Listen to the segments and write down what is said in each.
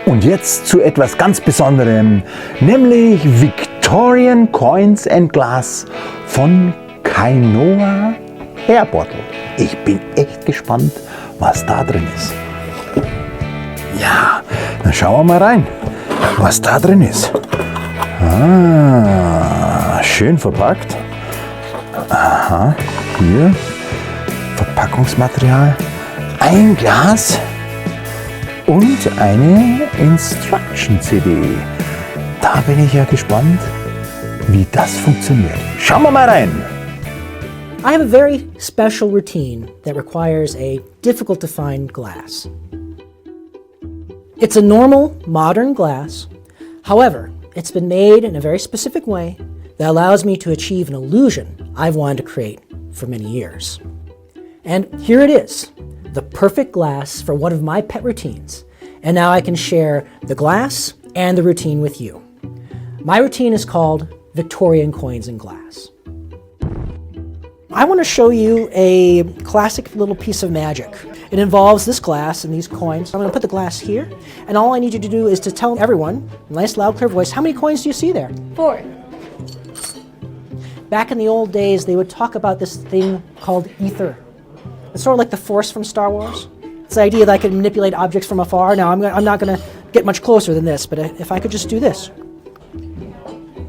Und jetzt zu etwas ganz Besonderem, nämlich Victorian Coins and Glass von Kainoa Harbottle. Ich bin echt gespannt, was da drin ist. Ja, dann schauen wir mal rein, was da drin ist. Schön verpackt. Aha, hier Verpackungsmaterial, ein Glas und eine Instruction-CD. Da bin ich ja gespannt, wie das funktioniert. Schauen wir mal rein. I have a very special routine that requires a difficult to find glass. It's a normal, modern glass. However, it's been made in a very specific way that allows me to achieve an illusion I've wanted to create for many years. And here it is, the perfect glass for one of my pet routines. And now I can share the glass and the routine with you. My routine is called Victorian Coins and Glass. I want to show you a classic little piece of magic. It involves this glass and these coins. I'm going to put the glass here, and all I need you to do is to tell everyone, in a nice loud clear voice, how many coins do you see there? 4. Back in the old days, they would talk about this thing called ether. It's sort of like the Force from Star Wars. It's the idea that I could manipulate objects from afar. Now, I'm not going to get much closer than this, but if I could just do this.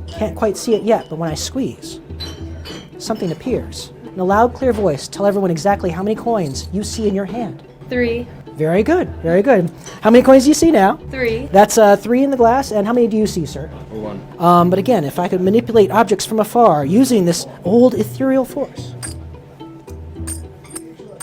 Can't quite see it yet, but when I squeeze, something appears. In a loud, clear voice, tell everyone exactly how many coins you see in your hand. 3. Very good, very good. How many coins do you see now? 3. That's 3 in the glass, and how many do you see, sir? 1. But again, if I could manipulate objects from afar using this old ethereal force.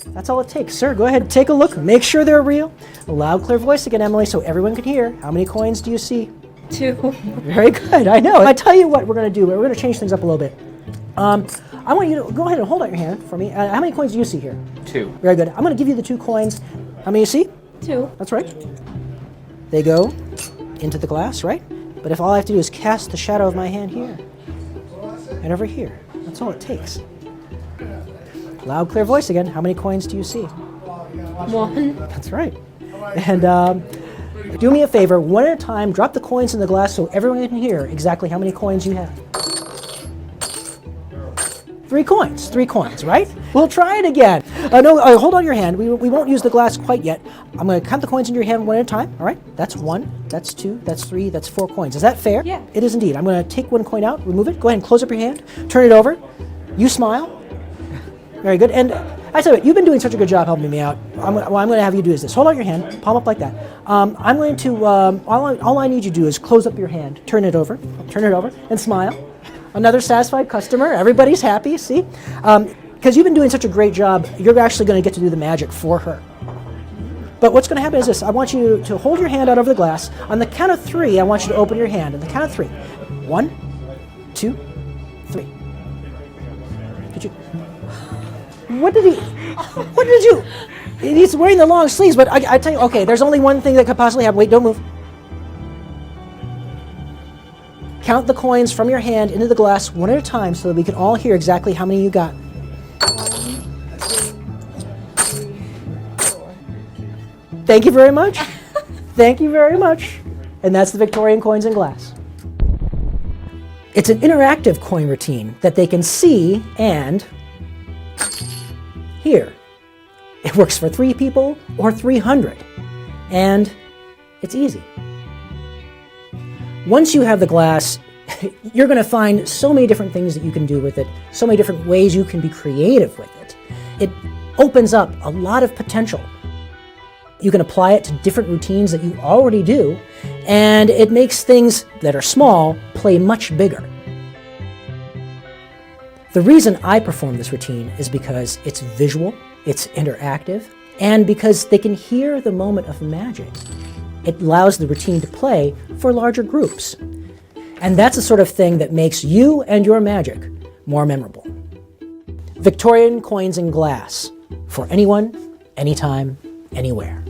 That's all it takes. Sir, go ahead, take a look, make sure they're real. A loud, clear voice again, Emily, so everyone can hear. How many coins do you see? 2. Very good, I know. I tell you what we're going to do. We're going to change things up a little bit. I want you to go ahead and hold out your hand for me. How many coins do you see here? 2. Very good. I'm going to give you the 2 coins. How many you see? 2. That's right. They go into the glass, right? But if all I have to do is cast the shadow of my hand here and over here, that's all it takes. Loud, clear voice again. How many coins do you see? 1. That's right. And do me a favor, one at a time, drop the coins in the glass so everyone can hear exactly how many coins you have. 3 coins, right? We'll try it again. Hold on your hand. We won't use the glass quite yet. I'm going to count the coins in your hand one at a time, all right? That's 1, that's 2, that's 3, that's 4 coins. Is that fair? Yeah. It is indeed. I'm going to take one coin out, remove it. Go ahead and close up your hand. Turn it over. You smile. Very good. And I tell you what, you've been doing such a good job helping me out. What I'm going to have you do is this. Hold out your hand, palm up like that. I'm going to, all I need you to do is close up your hand. Turn it over, and smile. Another satisfied customer. Everybody's happy, see? Because you've been doing such a great job, you're actually going to get to do the magic for her. But what's going to happen is this. I want you to hold your hand out over the glass. On the count of 3, I want you to open your hand. On the count of 3. 1, 2, 3. Did you... What did you... He's wearing the long sleeves, but I tell you, okay, there's only one thing that could possibly happen. Wait, don't move. Count the coins from your hand into the glass one at a time so that we can all hear exactly how many you got. 1, 2, 3, 4. Thank you very much. Thank you very much. And that's the Victorian Coins and Glass. It's an interactive coin routine that they can see and hear. It works for 3 people or 300. And it's easy. Once you have the glass, you're going to find so many different things that you can do with it, so many different ways you can be creative with it. It opens up a lot of potential. You can apply it to different routines that you already do, and it makes things that are small play much bigger. The reason I perform this routine is because it's visual, it's interactive, and because they can hear the moment of magic. It allows the routine to play for larger groups. And that's the sort of thing that makes you and your magic more memorable. Victorian Coins and Glass, for anyone, anytime, anywhere.